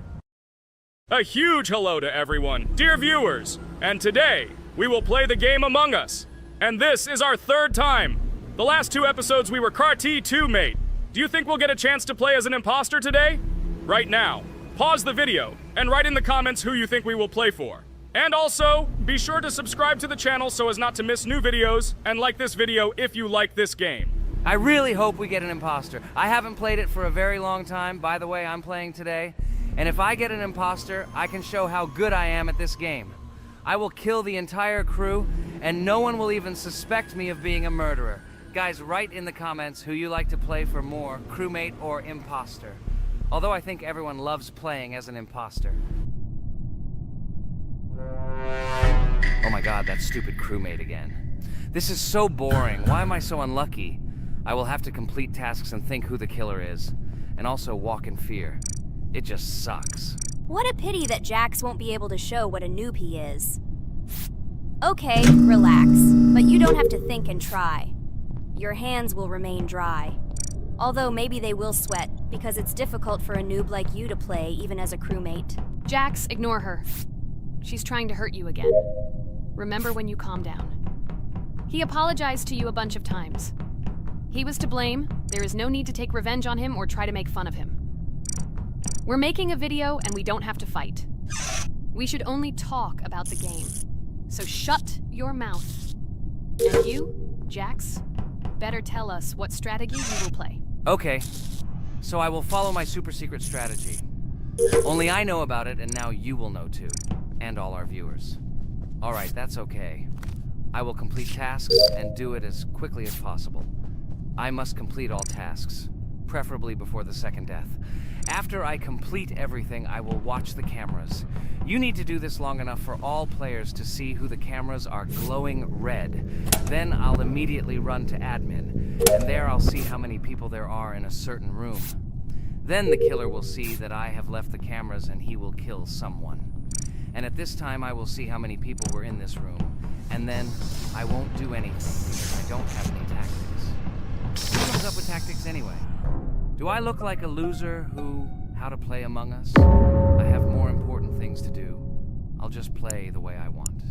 A huge hello to everyone, dear viewers. And today, we will play the game Among Us. And this is our third time. The last 2 episodes we were Carti 2 mate. Do you think we'll get a chance to play as an imposter today? Right now, pause the video and write in the comments who you think we will play for. And also, be sure to subscribe to the channel so as not to miss new videos, and like this video if you like this game. I really hope we get an imposter. I haven't played it for a very long time. By the way, I'm playing today. And if I get an imposter, I can show how good I am at this game. I will kill the entire crew, and no one will even suspect me of being a murderer. Guys, write in the comments who you like to play for more, crewmate or imposter. Although I think everyone loves playing as an imposter. Oh my god, that stupid crewmate again. This is so boring. Why am I so unlucky? I will have to complete tasks and think who the killer is. And also walk in fear. It just sucks. What a pity that Jax won't be able to show what a noob he is. Okay, relax. But you don't have to think and try. Your hands will remain dry. Although maybe they will sweat, because it's difficult for a noob like you to play, even as a crewmate. Jax, ignore her. She's trying to hurt you again. Remember when you calm down. He apologized to you a bunch of times. He was to blame. There is no need to take revenge on him or try to make fun of him. We're making a video and we don't have to fight. We should only talk about the game. So shut your mouth. And you, Jax, better tell us what strategy you will play. Okay, so I will follow my super secret strategy. Only I know about it, and now you will know too. And all our viewers. Alright, that's okay. I will complete tasks and do it as quickly as possible. I must complete all tasks, preferably before the second death. After I complete everything, I will watch the cameras. You need to do this long enough for all players to see who the cameras are glowing red. Then I'll immediately run to admin, and there I'll see how many people there are in a certain room. Then the killer will see that I have left the cameras and he will kill someone. And at this time I will see how many people were in this room. And then I won't do anything because I don't have any tactics. Who comes up with tactics anyway? Do I look like a loser who, how to play Among Us? I have more important things to do. I'll just play the way I want.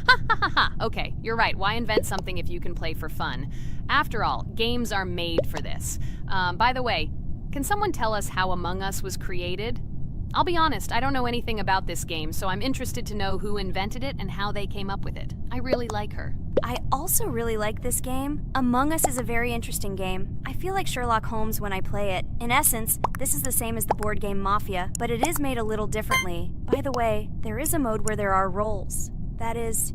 Ha ha ha ha! Okay, you're right. Why invent something if you can play for fun? After all, games are made for this. By the way, can someone tell us how Among Us was created? I'll be honest, I don't know anything about this game, so I'm interested to know who invented it and how they came up with it. I really like her. I also really like this game. Among Us is a very interesting game. I feel like Sherlock Holmes when I play it. In essence, this is the same as the board game Mafia, but it is made a little differently. By the way, there is a mode where there are roles. That is,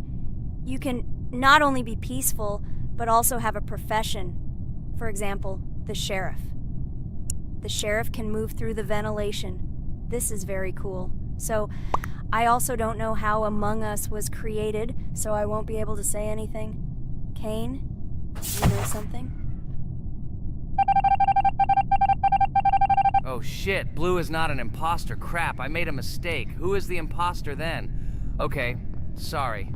you can not only be peaceful, but also have a profession. For example, the sheriff. The sheriff can move through the ventilation. This is very cool. So, I also don't know how Among Us was created, so I won't be able to say anything. Kane, you know something? Oh shit, Blue is not an imposter. Crap, I made a mistake. Who is the imposter then? Okay, sorry.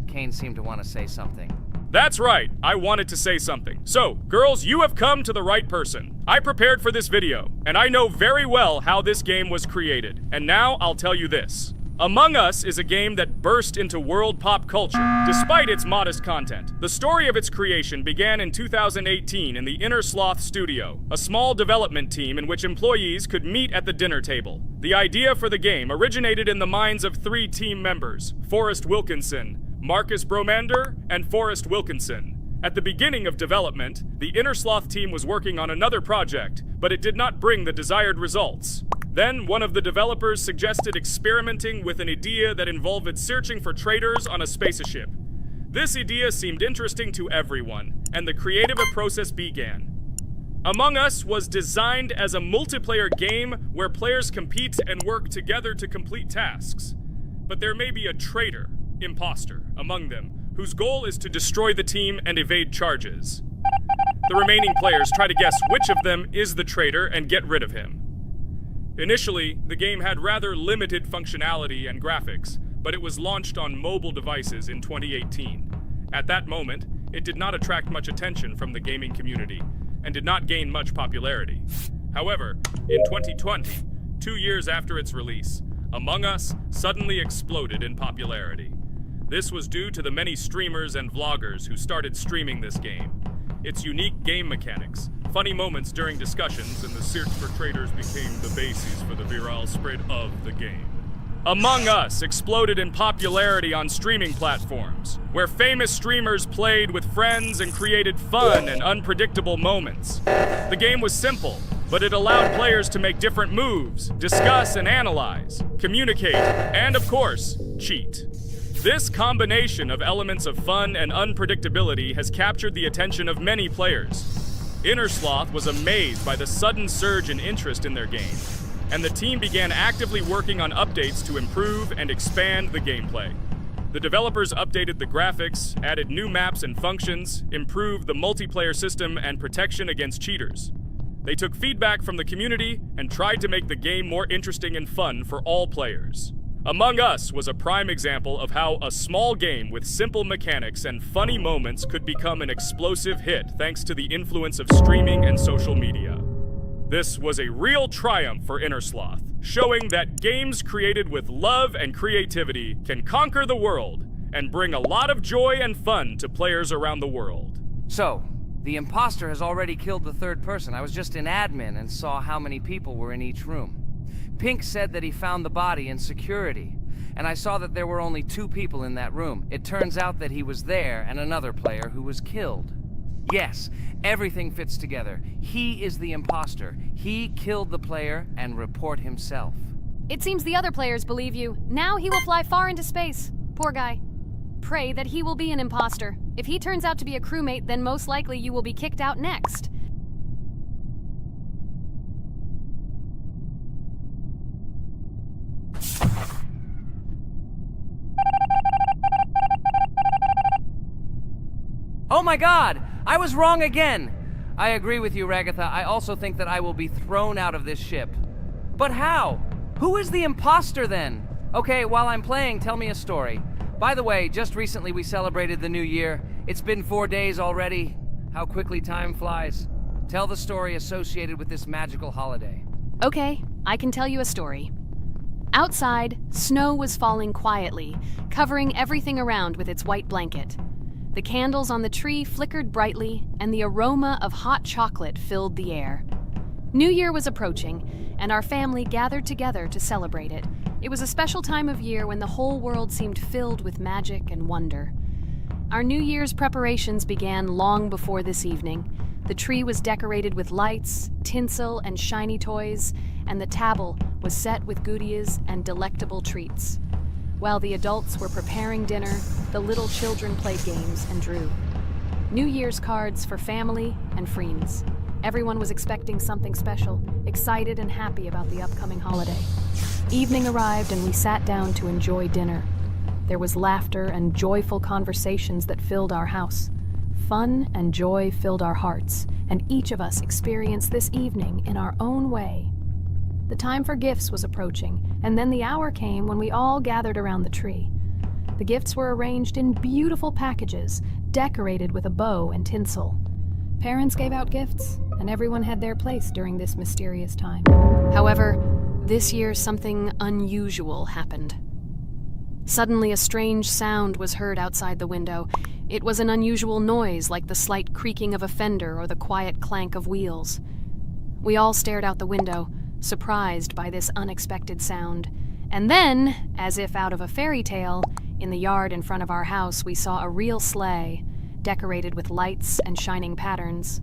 Kane seemed to want to say something. That's right, I wanted to say something. So, girls, you have come to the right person. I prepared for this video, and I know very well how this game was created. And now I'll tell you this. Among Us is a game that burst into world pop culture, despite its modest content. The story of its creation began in 2018 in the Inner Sloth Studio, a small development team in which employees could meet at the dinner table. The idea for the game originated in the minds of 3 team members, Forrest Wilkinson, Marcus Bromander, and Forrest Wilkinson. At the beginning of development, the Inner Sloth team was working on another project, but it did not bring the desired results. Then, one of the developers suggested experimenting with an idea that involved searching for traitors on a spaceship. This idea seemed interesting to everyone, and the creative process began. Among Us was designed as a multiplayer game where players compete and work together to complete tasks. But there may be a traitor, imposter, among them, whose goal is to destroy the team and evade charges. The remaining players try to guess which of them is the traitor and get rid of him. Initially, the game had rather limited functionality and graphics, but it was launched on mobile devices in 2018. At that moment, it did not attract much attention from the gaming community, and did not gain much popularity. However, in 2020, 2 years after its release, Among Us suddenly exploded in popularity. This was due to the many streamers and vloggers who started streaming this game. Its unique game mechanics, funny moments during discussions, and the search for traitors became the basis for the viral spread of the game. Among Us exploded in popularity on streaming platforms, where famous streamers played with friends and created fun and unpredictable moments. The game was simple, but it allowed players to make different moves, discuss and analyze, communicate, and of course, cheat. This combination of elements of fun and unpredictability has captured the attention of many players. Inner Sloth was amazed by the sudden surge in interest in their game, and the team began actively working on updates to improve and expand the gameplay. The developers updated the graphics, added new maps and functions, improved the multiplayer system and protection against cheaters. They took feedback from the community and tried to make the game more interesting and fun for all players. Among Us was a prime example of how a small game with simple mechanics and funny moments could become an explosive hit thanks to the influence of streaming and social media. This was a real triumph for Inner Sloth, showing that games created with love and creativity can conquer the world and bring a lot of joy and fun to players around the world. So, the imposter has already killed the third person. I was just in admin and saw how many people were in each room. Pink said that he found the body in security, and I saw that there were only 2 people in that room. It turns out that he was there and another player who was killed. Yes, everything fits together. He is the imposter. He killed the player and report himself. It seems the other players believe you. Now he will fly far into space. Poor guy. Pray that he will be an imposter. If he turns out to be a crewmate, then most likely you will be kicked out next. Oh my god! I was wrong again! I agree with you, Ragatha. I also think that I will be thrown out of this ship. But how? Who is the imposter then? Okay, while I'm playing, tell me a story. By the way, just recently we celebrated the new year. It's been 4 days already. How quickly time flies. Tell the story associated with this magical holiday. Okay, I can tell you a story. Outside, snow was falling quietly, covering everything around with its white blanket. The candles on the tree flickered brightly, and the aroma of hot chocolate filled the air. New Year was approaching, and our family gathered together to celebrate it. It was a special time of year when the whole world seemed filled with magic and wonder. Our New Year's preparations began long before this evening. The tree was decorated with lights, tinsel, and shiny toys, and the table was set with goodies and delectable treats. While the adults were preparing dinner, the little children played games and drew. New Year's cards for family and friends. Everyone was expecting something special, excited and happy about the upcoming holiday. Evening arrived and we sat down to enjoy dinner. There was laughter and joyful conversations that filled our house. Fun and joy filled our hearts, and each of us experienced this evening in our own way. The time for gifts was approaching, and then the hour came when we all gathered around the tree. The gifts were arranged in beautiful packages, decorated with a bow and tinsel. Parents gave out gifts, and everyone had their place during this mysterious time. However, this year something unusual happened. Suddenly a strange sound was heard outside the window. It was an unusual noise, like the slight creaking of a fender or the quiet clank of wheels. We all stared out the window, surprised by this unexpected sound. And then, as if out of a fairy tale, in the yard in front of our house we saw a real sleigh, decorated with lights and shining patterns.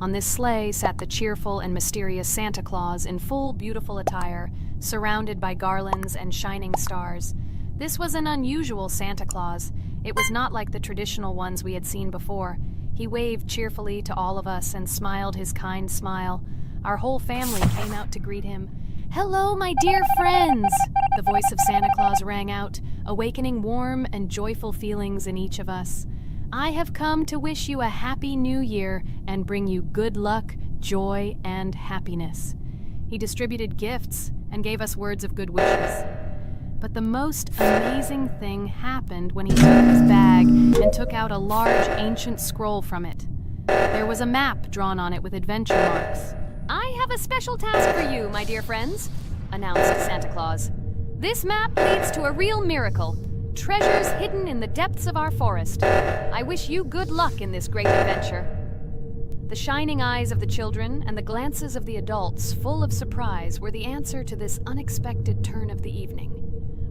On this sleigh sat the cheerful and mysterious Santa Claus in full beautiful attire, surrounded by garlands and shining stars. This was an unusual Santa Claus. It was not like the traditional ones we had seen before. He waved cheerfully to all of us and smiled his kind smile. Our whole family came out to greet him. "Hello, my dear friends!" The voice of Santa Claus rang out, awakening warm and joyful feelings in each of us. "I have come to wish you a happy new year and bring you good luck, joy, and happiness." He distributed gifts and gave us words of good wishes. But the most amazing thing happened when he took his bag and took out a large ancient scroll from it. There was a map drawn on it with adventure marks. "I have a special task for you, my dear friends," announced Santa Claus. "This map leads to a real miracle. Treasures hidden in the depths of our forest. I wish you good luck in this great adventure." The shining eyes of the children and the glances of the adults, full of surprise, were the answer to this unexpected turn of the evening.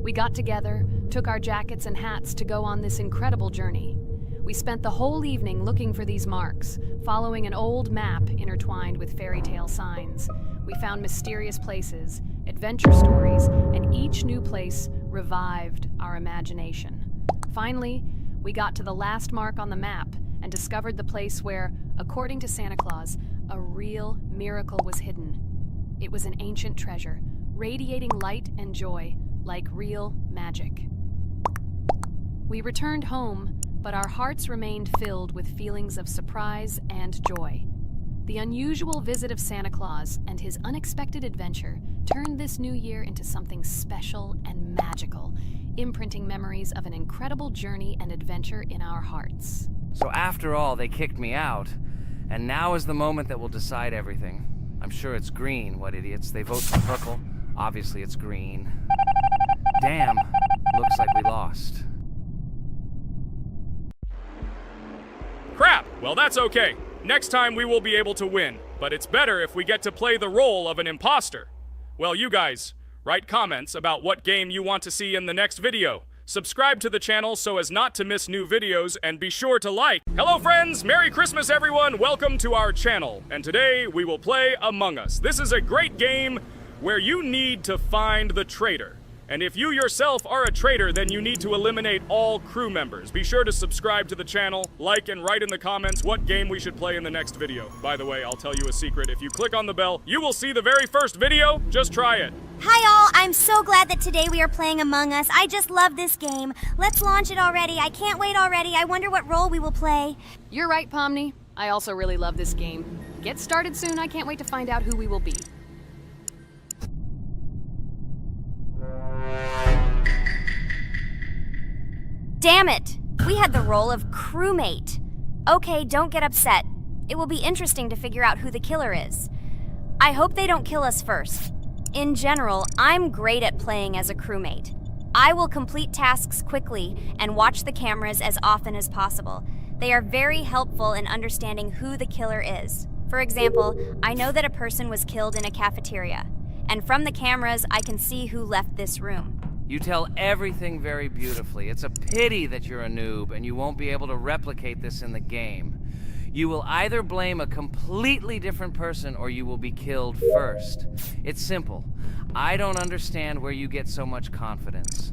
We got together, took our jackets and hats to go on this incredible journey. We spent the whole evening looking for these marks, following an old map intertwined with fairy tale signs. We found mysterious places, adventure stories, and each new place revived our imagination. Finally, we got to the last mark on the map and discovered the place where, according to Santa Claus, a real miracle was hidden. It was an ancient treasure, radiating light and joy, like real magic. We returned home, but our hearts remained filled with feelings of surprise and joy. The unusual visit of Santa Claus and his unexpected adventure turned this new year into something special and magical, imprinting memories of an incredible journey and adventure in our hearts. So after all, they kicked me out, and now is the moment that will decide everything. I'm sure it's green, what idiots. They vote for purple. Obviously it's green. Damn, looks like we lost. Crap! Well, that's okay. Next time we will be able to win, but it's better if we get to play the role of an imposter. Well, you guys, write comments about what game you want to see in the next video. Subscribe to the channel so as not to miss new videos, and be sure to like. Hello friends, Merry Christmas everyone, welcome to our channel. And today we will play Among Us. This is a great game where you need to find the traitor. And if you yourself are a traitor, then you need to eliminate all crew members. Be sure to subscribe to the channel, like, and write in the comments what game we should play in the next video. By the way, I'll tell you a secret. If you click on the bell, you will see the very first video. Just try it. Hi all, I'm so glad that today we are playing Among Us. I just love this game. Let's launch it already. I can't wait already. I wonder what role we will play. You're right, Pomni. I also really love this game. Get started soon. I can't wait to find out who we will be. Damn it! We had the role of crewmate. Okay, don't get upset. It will be interesting to figure out who the killer is. I hope they don't kill us first. In general, I'm great at playing as a crewmate. I will complete tasks quickly and watch the cameras as often as possible. They are very helpful in understanding who the killer is. For example, I know that a person was killed in a cafeteria, and from the cameras, I can see who left this room. You tell everything very beautifully. It's a pity that you're a noob and you won't be able to replicate this in the game. You will either blame a completely different person or you will be killed first. It's simple. I don't understand where you get so much confidence.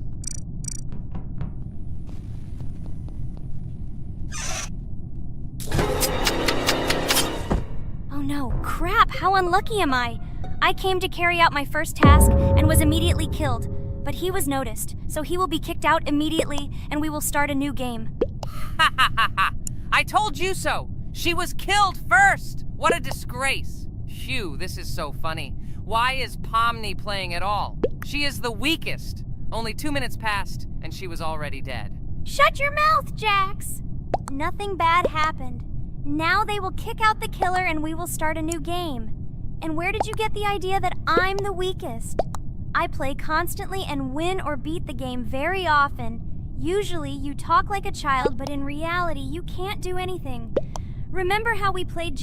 Oh no, crap, how unlucky am I? I came to carry out my first task and was immediately killed. But he was noticed, so he will be kicked out immediately and we will start a new game. Ha ha ha ha! I told you so! She was killed first! What a disgrace! Phew, this is so funny. Why is Pomni playing at all? She is the weakest. Only 2 minutes passed and she was already dead. Shut your mouth, Jax! Nothing bad happened. Now they will kick out the killer and we will start a new game. And where did you get the idea that I'm the weakest? I play constantly and win or beat the game very often. Usually you talk like a child, but in reality you can't do anything. Remember how we played